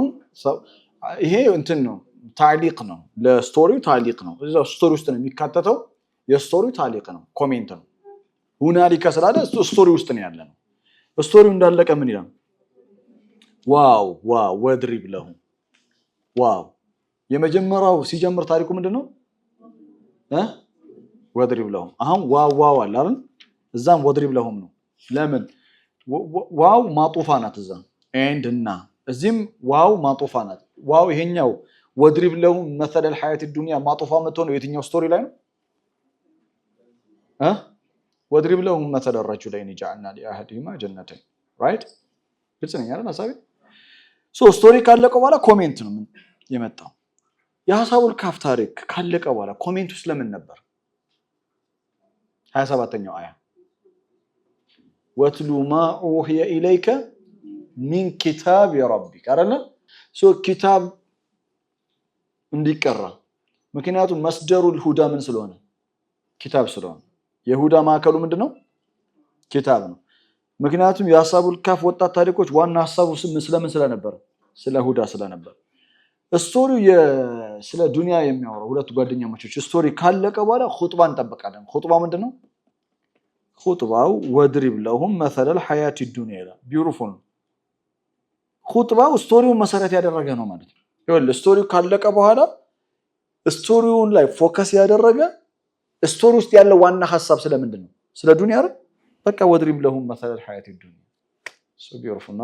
A: ይሄ እንትን ነው ታዕሊቅ ነው ለስቶሪው ታዕሊቅ ነው። እዛው ስቶሪ ውስጥ ነው የሚካተተው። የስቶሪው ታዕሊቅ ነው ኮሜንት ነው። ሁናሊከ ስላለ ስቶሪ ውስጥ ነው ያለ ነው። ስቶሪው እንዳለቀ ምን ይላል? ዋው ወድሪብ ለሁ ዋው የመጀመሪያው ሲጀምር ታሪኩ ምንድነው? ወድሪብ ለሁ አሁን ዋው አለ አይደል? እዛም ወድሪብ ለሁም ነው። ለምን ዋው ማጡፋ ናት እዛ ኤንድ እና እዚህም ዋው ማጡፋ ናት። ዋው ይሄኛው ወድሪብ ለሁም مثل الحياه الدنيا ማጡፋ መጥቶ የትኛው ስቶሪ ላይ ነው? ወድሪብ ለሁም مثل الرجلين جعلنا لأحدهما جنتين ራይት ግልጽ ነኝ አይደል ሐሳቤ? ስቶሪ ካለቀ በኋላ ኮሜንት ነው የመጣው። የሐሳቡል ካፍ ታሪክ ካለቀ በኋላ ኮሜንት ውስጥ ለምን ነበር? 27ኛው አያ ወትሉ ማ ኡሂየ ኢለይከ ሚን ኪታብ ረቢክ አይደለ? ኪታብ እንዲቀራ ምክንያቱም መስደሩል ሁዳ ምን ስለሆነ ኪታብ ስለሆነ የሁዳ ማዕከሉ ምንድነው? ኪታብ ነው። ምክንያቱም የሐሳቡል ካፍ ወጣት ታሪኮች ዋና ሐሳቡ ስለምን ስለነበር ስለ ሁዳ ስለነበር ስቶሪው ስለ ዱንያ የሚያወራው ሁለት ጓደኛሞች ስቶሪ ካለቀ በኋላ ኹጥባ እንጠብቃለን። ኹጥባ ምንድነው? ኹጥባው ወድሪብ ለሁም መሰለል ሐያቲ ዱንያ ይላል። ቢዩቲፉል ኹጥባው ስቶሪውን መሰረት ያደረገ ነው ማለት ነው። ይኸውልህ ስቶሪው ካለቀ በኋላ ስቶሪውን ላይ ፎከስ ያደረገ ስቶሪ ውስጥ ያለው ዋና ሐሳብ ስለምንድን ነው? ስለ ዱንያ አይደል? በቃ ወድሪብ ለሁም መሰለል ሐያቲ ዱንያ ሶ ቢዩቲፉል።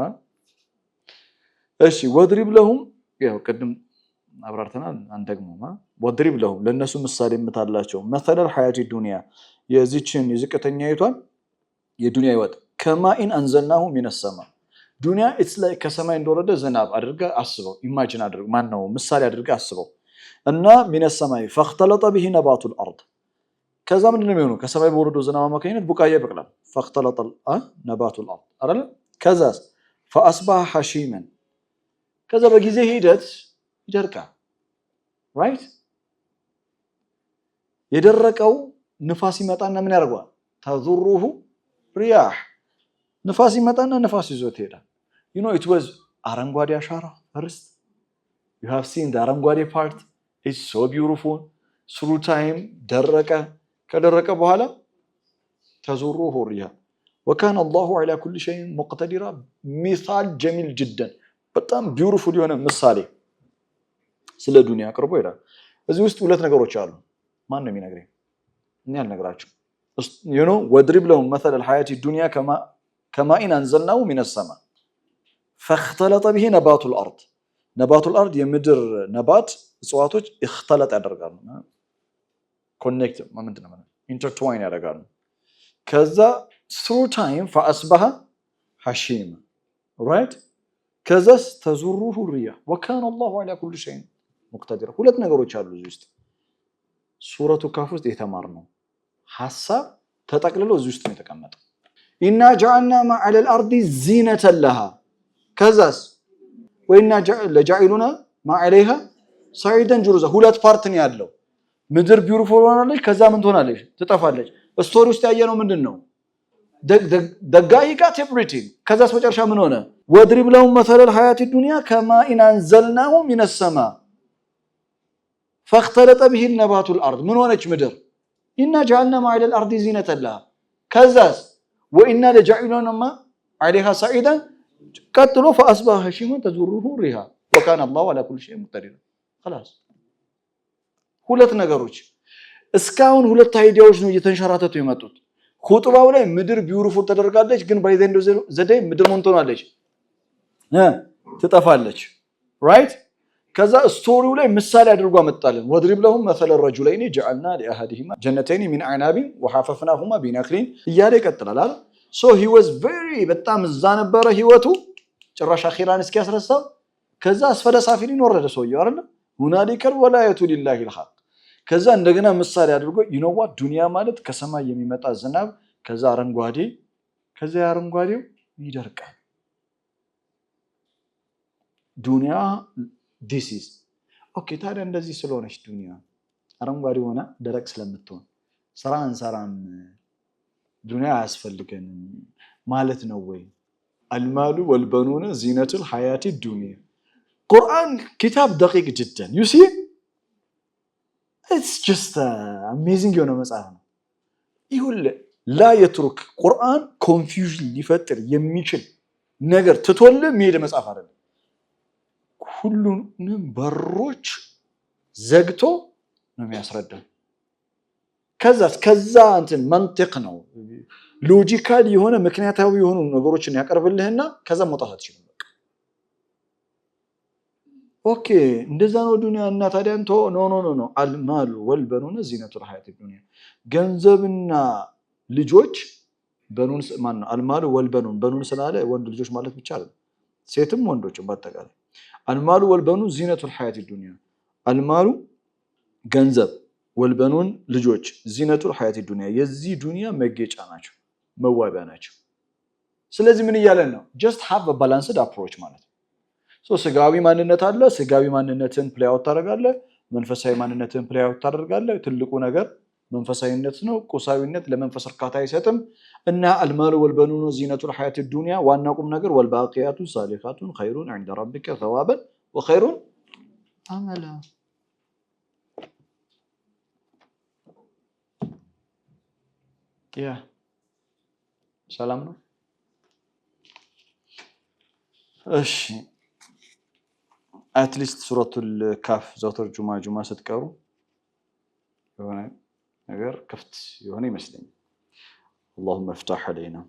A: እሺ ወድሪብ ለሁም ያው ቅድም አብራርተናል። አንደግሞማ ወድሪብ ለሁም ለነሱ ምሳሌ ምታላቸው መሰለል ሐያቲ ዱንያ የዚችን የዝቅተኛይቷን የዱንያ ህይወት ከማኢን አንዘልናሁ ሚነስ ሰማ ዱንያ ኢትስ ላይክ ከሰማይ እንደወረደ ዝናብ አድርገህ አስበው። ኢማጂን አድርገው ማን ነው ምሳሌ አድርገህ አስበው እና ሚነስ ሰማይ ፈختلط به نبات الارض ከዛ ምንድነው የሚሆነው? ከሰማይ በወረደው ዝናብ አማካኝነት ቡቃያ ይበቅላል። فختلط نبات الارض አይደል? ከዛስ فاصبح حشيما ከዛ በጊዜ ሂደት ይደርቃል። ራይት የደረቀው ንፋስ ይመጣና ምን ያደርጋል? ተዙሩሁ ሪያህ ንፋስ ይመጣና ንፋስ ይዞት ይሄዳል። you know it was አረንጓዴ አሻራ first you have seen the አረንጓዴ part it's so beautiful through time ደረቀ። ከደረቀ በኋላ ተዙሩሁ ሪያህ وكان الله على كل شيء مقتدرا مثال جميل جدا በጣም ቢዩቲፉል የሆነ ምሳሌ ስለ ዱንያ አቅርቦ ይላል። እዚህ ውስጥ ሁለት ነገሮች አሉ። ማን ነው የሚነግረኝ? እኔ አልነግራችሁ። you know ወድሪብ ለሁም مثل الحياة الدنيا كماء أنزلناه من السماء فاختلط به نبات الأرض نبات الأرض የምድር ነባት እጽዋቶች اختلط ያደርጋሉ ኮኔክት ምንድነው ማለት ኢንተርትዋይን ያደርጋሉ። ከዛ through time فأصبح حشيما right ከዛስ ተዙሩሁ ሪያህ وكان الله على كل شيء مقتدر። ሁለት ነገሮች አሉ እዚህ ውስጥ ሱረቱ ካፍ ውስጥ የተማርነው ሐሳብ ተጠቅልሎ እዚህ ውስጥ ነው የተቀመጠው። ኢና ጀዐልና ማ ዐለል አርዲ ዚነተን ለሃ ከዛስ ወኢና ለጃኢሉና ማ ዐለይሃ ሰዒደን ጁሩዛ። ሁለት ፓርት ነው ያለው። ምድር ቢዩቲፉል ሆናለች፣ ከዛ ምን ትሆናለች? ትጠፋለች። ስቶሪ ውስጥ ያየነው ምንድነው? ደጋይ got everything ከዛስ መጨረሻ ምን ሆነ? ወድሪብ ለሁም መሰለል ሐያቲ ዱንያ ከማኢን አንዘልናሁ ሚነስ ሰማ فاختلط به نبات الارض من ሆነች ምድር ኢና ጀዐልና ማ ዐለል አርዲ ዚነተን ለሃ ከዛስ ወኢና ለጃኢሉና ማ ዐለይሃ ሰዒደን ቀጥሎ فأصبح هشيما تزره الرياح وكان الله على كل شيء مقتدر خلاص። ሁለት ነገሮች እስካሁን ሁለት አይዲያዎች ነው እየተንሸራተቱ የመጡት። ኹጥባው ላይ ምድር ቢዩቲፉል ተደርጋለች፣ ግን ባይ ዘ ኤንድ ኦፍ ዘ ዴይ ምድር ምን ትሆናለች? ትጠፋለች። ራይት ከዛ ስቶሪው ላይ ምሳሌ አድርጎ አመጣልን። ወድሪብ ለሁም መሰለ الرجلين جعلنا لأحدهما جنتين من عناب وحففناهما بنخل እያለ ይቀጥላል። so he was very በጣም እዛ ነበረ ህይወቱ ጭራሽ አኺራን እስኪያስረሳው። ከዛ አስፈለ ሳፊሊን ወረደ ሰውየው አይደል? ሁናሊከል ወላየቱ ሊላሂ الحق ከዛ እንደገና ምሳሌ አድርጎ you know what ዱንያ ማለት ከሰማይ የሚመጣ ዝናብ ከዛ አረንጓዴ ከዛ አረንጓዴው ይደርቃል። ዱንያ this is okay። ታዲያ እንደዚህ ስለሆነች ዱንያ አረንጓዴ ሆና ደረቅ ስለምትሆን ሰራን ዱንያ አያስፈልገንም ማለት ነው ወይ? አልማሉ ወልበኑነ ዚነቱል ሐያቲ ዱንያ ቁርአን ኪታብ ደቂቅ جدا you see it's just amazing የሆነ መጽሐፍ ነው። ይሁን ላ የትሩክ ቁርአን ኮንፊውዥን ሊፈጥር የሚችል ነገር ትቶል የሚሄድ መጽሐፍ አይደለም። ሁሉንም በሮች ዘግቶ ነው የሚያስረዳው። ከዛ እንትን መንጥቅ ነው ሎጂካል የሆነ ምክንያታዊ የሆኑ ነገሮችን ያቀርብልህና ከዛ መውጣት አትችልም። በቃ ኦኬ እንደዛ ነው ዱንያ። እና ታዲያ እንቶ ኖ አልማሉ ወልበኑነ ዚነቱል ሐያቲ ዱንያ ገንዘብና ልጆች በኑን ማን ነው? አልማሉ ወልበኑን በኑን ስላለ ወንድ ልጆች ማለት ብቻ አይደለም፣ ሴትም ወንዶችም በአጠቃላይ አልማሉ ወልበኑን ዚነቱል ሐያቲ ዱንያ አልማሉ ገንዘብ ወልበኑን ልጆች ዚነቱል ሐያቲ ዱንያ የዚህ ዱንያ መገጫ ናቸው፣ መዋቢያ ናቸው። ስለዚህ ምን እያለን ነው? just have a balanced approach ማለት ነው። ስጋዊ ማንነት አለ፣ ስጋዊ ማንነትን ፕሌይ አውት ታደርጋለህ፣ መንፈሳዊ ማንነትን ፕሌይ አውት ታደርጋለህ። ትልቁ ነገር መንፈሳዊነት ነው። ቁሳዊነት ለመንፈስ እርካታ አይሰጥም። እና አልማሉ ወልበኑን ዚነቱል ሐያቲ ዱንያ ዋና ቁም ነገር ወልባቂያቱ ሳሊሃቱን ኸይሩን ዐንደ ረቢከ ሰዋበን ወኸይሩን عملا يا سلامنا እሺ اتليست سورة الكهف ዘወትር ጁማ ስትቀሩ የሆነ ነገር ክፍት የሆነ ይመስለኛል اللهم افتح علينا